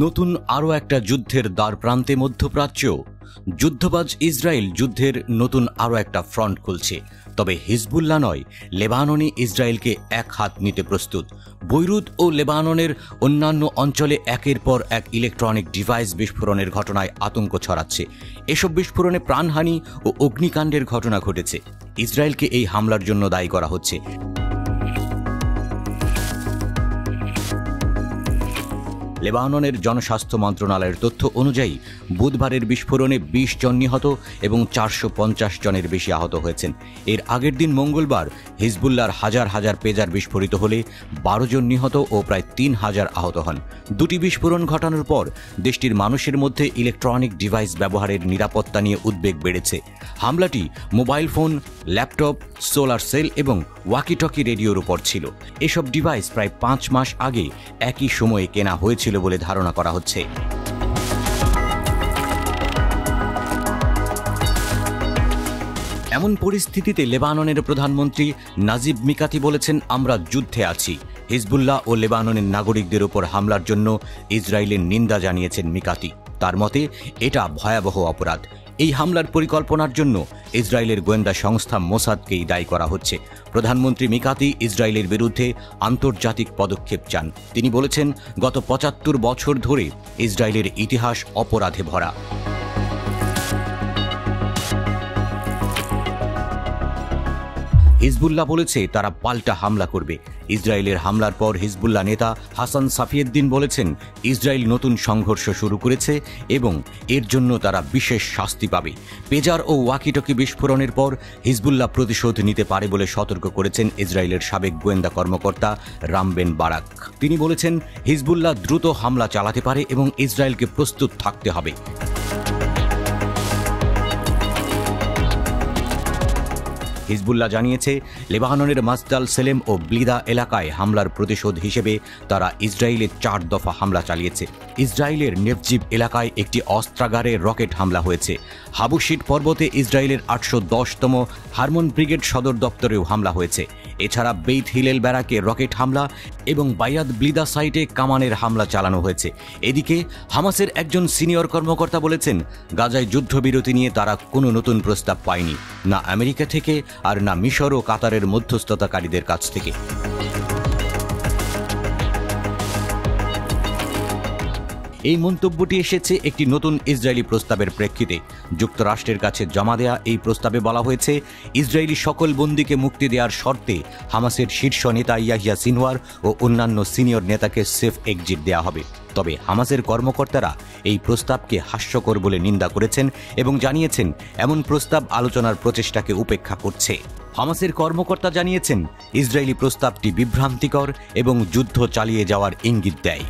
নতুন আরও একটা যুদ্ধের দ্বারপ্রান্তে মধ্যপ্রাচ্য। যুদ্ধবাজ ইসরায়েল যুদ্ধের নতুন আরও একটা ফ্রন্ট খুলছে। তবে হিজবুল্লাহ নয়, লেবাননে ইসরায়েলকে এক হাত নিতে প্রস্তুত। বৈরুত ও লেবাননের অন্যান্য অঞ্চলে একের পর এক ইলেকট্রনিক ডিভাইস বিস্ফোরণের ঘটনায় আতঙ্ক ছড়াচ্ছে। এসব বিস্ফোরণে প্রাণহানি ও অগ্নিকাণ্ডের ঘটনা ঘটেছে। ইসরায়েলকে এই হামলার জন্য দায়ী করা হচ্ছে। লেবাননের জনস্বাস্থ্য মন্ত্রণালয়ের তথ্য অনুযায়ী বুধবারের বিস্ফোরণে 20 জন নিহত এবং 450 জনের বেশি আহত হয়েছেন। এর আগের দিন মঙ্গলবার হিজবুল্লাহর হাজার হাজার পেজার বিস্ফোরিত হলে 12 জন নিহত ও প্রায় 3000 আহত হন। দুটি বিস্ফোরণ ঘটানোর পর দেশটির মানুষের মধ্যে ইলেকট্রনিক ডিভাইস ব্যবহারের নিরাপত্তা নিয়ে উদ্বেগ বেড়েছে। হামলাটি mobile phone, laptop, solar cell এবং ওয়াকিটকি রেডিওর উপর ছিল। এসব ডিভাইস প্রায় 5 মাস আগে একই সময়ে কেনা হয়েছিল বলে ধারণা করা হচ্ছে। এমন পরিস্থিতিতে লেবাননের প্রধানমন্ত্রী নাজিব মিকাতি বলেছেন, আমরা যুদ্ধে আছি। হিজবুল্লাহ ও লেবাননের নাগরিকদের উপর হামলার জন্য ইসরায়েলের নিন্দা জানিয়েছেন মিকাতি। তার মতে এটা ভয়াবহ অপরাধ। এই হামলার পরিকল্পনার জন্য ইসরায়েলের গোয়েন্দা সংস্থা মোসাদকেই দায়ী করা হচ্ছে। প্রধানমন্ত্রী মিকাতি ইসরায়েলের বিরুদ্ধে আন্তর্জাতিক পদক্ষেপ চান। তিনি বলেছেন, গত 75 বছর ধরে ইসরায়েলের ইতিহাস অপরাধে ভরা। হিজবুল্লাহ বলেছে তারা পাল্টা হামলা করবে। ইসরায়েলের হামলার পর হিজবুল্লাহ নেতা হাসান সাফিয়েদ্দিন বলেছেন, ইসরায়েল নতুন সংঘর্ষ শুরু করেছে এবং এর জন্য তারা বিশেষ শাস্তি পাবে। পেজার ও ওয়াকিটকি বিস্ফোরণের পর হিজবুল্লাহ প্রতিশোধ নিতে পারে বলে সতর্ক করেছেন ইসরায়েলের সাবেক গোয়েন্দা কর্মকর্তা রাম বেন বারাক। তিনি বলেছেন, হিজবুল্লাহ দ্রুত হামলা চালাতে পারে এবং ইসরায়েলকে প্রস্তুত থাকতে হবে। হিজবুল্লাহ জানিয়েছে, লেবাননের মাসদাল সেলেম ও ব্লিদা এলাকায় হামলার প্রতিশোধ হিসেবে তারা ইসরায়েলের 4 দফা হামলা চালিয়েছে। ইসরায়েলের নেভজিব এলাকায় একটি অস্ত্রাগারে রকেট হামলা হয়েছে। হাবুশিট পর্বতে ইসরায়েলের 810তম হারমন ব্রিগেড সদর দপ্তরেও হামলা হয়েছে। এছাড়া বেইত হিলেল ব্যারাকে রকেট হামলা এবং বায়াদ ব্লিদা সাইটে কামানের হামলা চালানো হয়েছে। এদিকে হামাসের একজন সিনিয়র কর্মকর্তা বলেছেন, গাজায় যুদ্ধবিরতি নিয়ে তারা কোনো নতুন প্রস্তাব পায়নি, না আমেরিকা থেকে আর না মিশর ও কাতারের মধ্যস্থতাকারীদের কাছ থেকে। এই মন্তব্যটি এসেছে একটি নতুন ইসরায়েলি প্রস্তাবের প্রেক্ষিতে। যুক্তরাষ্ট্রের কাছে জমা দেয়া এই প্রস্তাবে বলা হয়েছে, ইসরায়েলি সকল বন্দীকে মুক্তি দেওয়ার শর্তে হামাসের শীর্ষ নেতা ইয়াহিয়া সিনওয়ার ও অন্যান্য সিনিয়র নেতাকে সেফ এক্সিট দেওয়া হবে। তবে হামাসের কর্মকর্তারা এই প্রস্তাবকে হাস্যকর বলে নিন্দা করেছেন এবং জানিয়েছেন, এমন প্রস্তাব আলোচনার প্রচেষ্টাকে উপেক্ষা করছে। হামাসের কর্মকর্তা জানিয়েছেন, ইসরায়েলি প্রস্তাবটি বিভ্রান্তিকর এবং যুদ্ধ চালিয়ে যাওয়ার ইঙ্গিত দেয়।